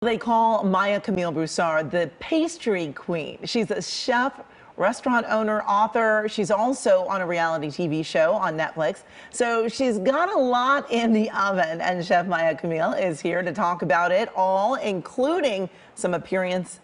They call Maya-Camille Broussard the pastry queen. She's a chef, restaurant owner, author. She's also on a reality TV show on Netflix. So she's got a lot in the oven, and Chef Maya-Camille is here to talk about it all, including some appearances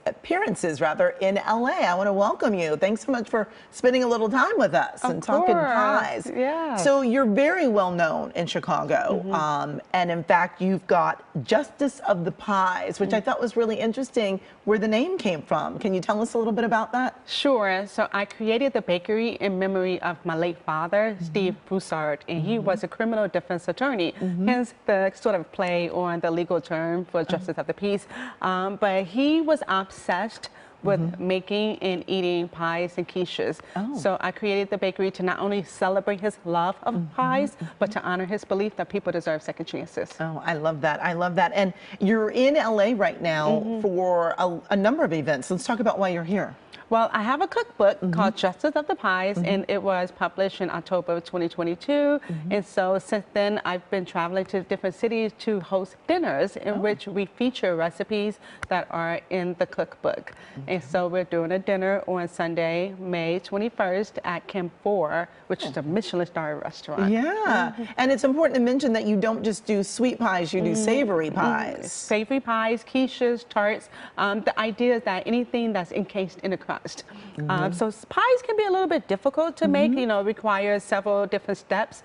in LA. I want to welcome you. Thanks so much for spending a little time with us and talking pies. Yeah. So you're very well known in Chicago. And in fact, you've got Justice of the Pies, which I thought was really interesting where the name came from. Can you tell us a little bit about that? Sure. So I created the bakery in memory of my late father, Steve Broussard, and he was a criminal defense attorney, hence the sort of play on the legal term for Justice of the Peace. But he was obsessed with making and eating pies and quiches. So I created the bakery to not only celebrate his love of pies, but to honor his belief that people deserve second chances. Oh, I love that. I love that. And you're in LA right now for a number of events. Let's talk about why you're here. Well, I have a cookbook called Justice of the Pies, and it was published in October of 2022. And so since then, I've been traveling to different cities to host dinners in which we feature recipes that are in the cookbook. And so we're doing a dinner on Sunday, May 21st at Camp 4, which is a Michelin-starred restaurant. Yeah, and it's important to mention that you don't just do sweet pies, you do savory pies. Savory pies, quiches, tarts. The idea is that anything that's encased in a crust. So pies can be a little bit difficult to make, require several different steps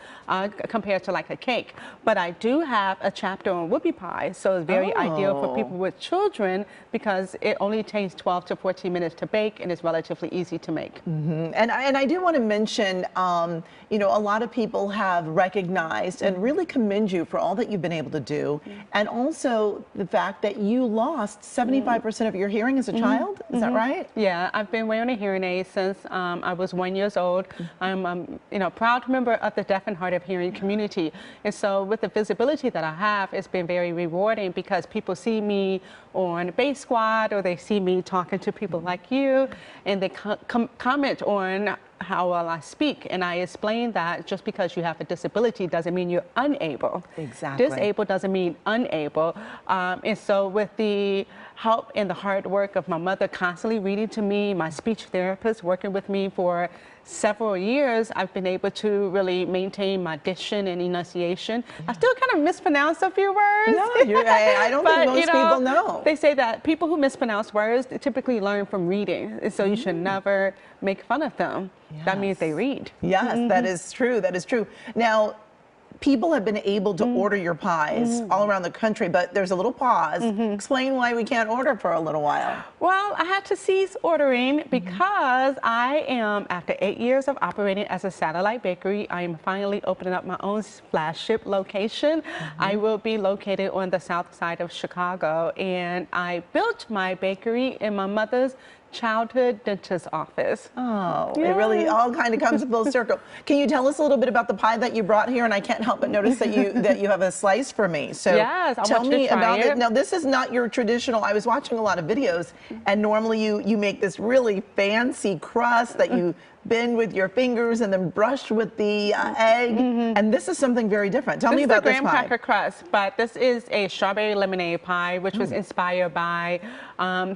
compared to like a cake. But I do have a chapter on whoopie pie, so it's very ideal for people with children because it only takes 12 to 14 minutes to bake and it's relatively easy to make. And I do want to mention, a lot of people have recognized and really commend you for all that you've been able to do, and also the fact that you lost 75% of your hearing as a child. Is that right? Yeah, I've been wearing a hearing aid since I was 1 year old. I'm a proud member of the deaf and hard of hearing community. And so with the visibility that I have, it's been very rewarding because people see me on Bass Squad or they see me talking to people like you, and they comment on how well I speak, and I explain that just because you have a disability doesn't mean you're unable. Exactly. Disabled doesn't mean unable. And so with the help and the hard work of my mother constantly reading to me, my speech therapist working with me for several years, I've been able to really maintain my diction and enunciation. I still kind of mispronounce a few words. No, I don't think most people know. They say that people who mispronounce words they typically learn from reading, and so you should never make fun of them. That means they read. Yes, that is true. That is true. Now, people have been able to order your pies all around the country, but there's a little pause. Explain why we can't order for a little while. Well, I had to cease ordering because I am, after 8 years of operating as a satellite bakery, I am finally opening up my own flagship location. I will be located on the south side of Chicago, and I built my bakery in my mother's childhood dentist office. Oh, it really all kind of comes full circle. Can you tell us a little bit about the pie that you brought here? And I can't help but notice that you have a slice for me. So yes, tell me about it. Now, this is not your traditional. I was watching a lot of videos, and normally you make this really fancy crust that you bend with your fingers and then brush with the egg. And this is something very different. Tell me about this pie. This is a graham cracker crust, but this is a strawberry lemonade pie, which was inspired by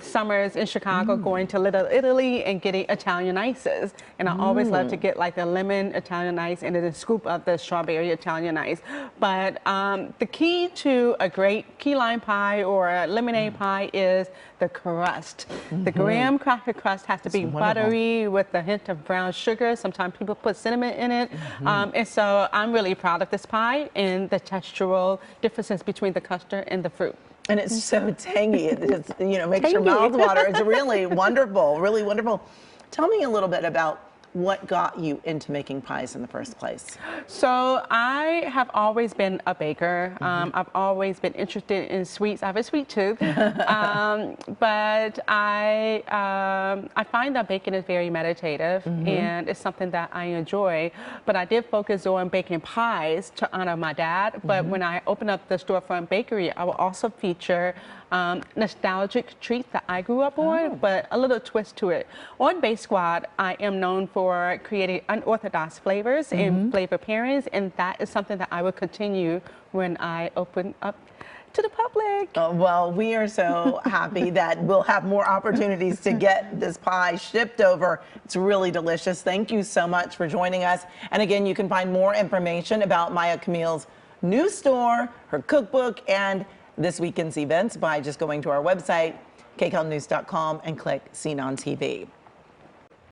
summers in Chicago, going to Little Italy and getting Italian ices. And I always love to get like the lemon Italian ice and then a scoop of the strawberry Italian ice. But the key to a great key lime pie or a lemonade pie is the crust. The graham cracker crust has to be buttery with a hint of brown sugar. Sometimes people put cinnamon in it. And so I'm really proud of this pie and the textural differences between the custard and the fruit. And it's so tangy. It just, makes your mouth water. It's really wonderful, really wonderful. Tell me a little bit about what got you into making pies in the first place? So I have always been a baker. I've always been interested in sweets. I have a sweet tooth, but I find that baking is very meditative, and it's something that I enjoy. But I did focus on baking pies to honor my dad. But when I opened up the storefront bakery, I will also feature nostalgic treats that I grew up on, but a little twist to it. On Bass Squad, I am known for creating unorthodox flavors and flavor pairings, and that is something that I will continue when I open up to the public. Well, we are so happy that we'll have more opportunities to get this pie shipped over. It's really delicious. Thank you so much for joining us. And again, you can find more information about Maya-Camille's new store, her cookbook, and this weekend's events by just going to our website, kcalnews.com, and click Seen on TV.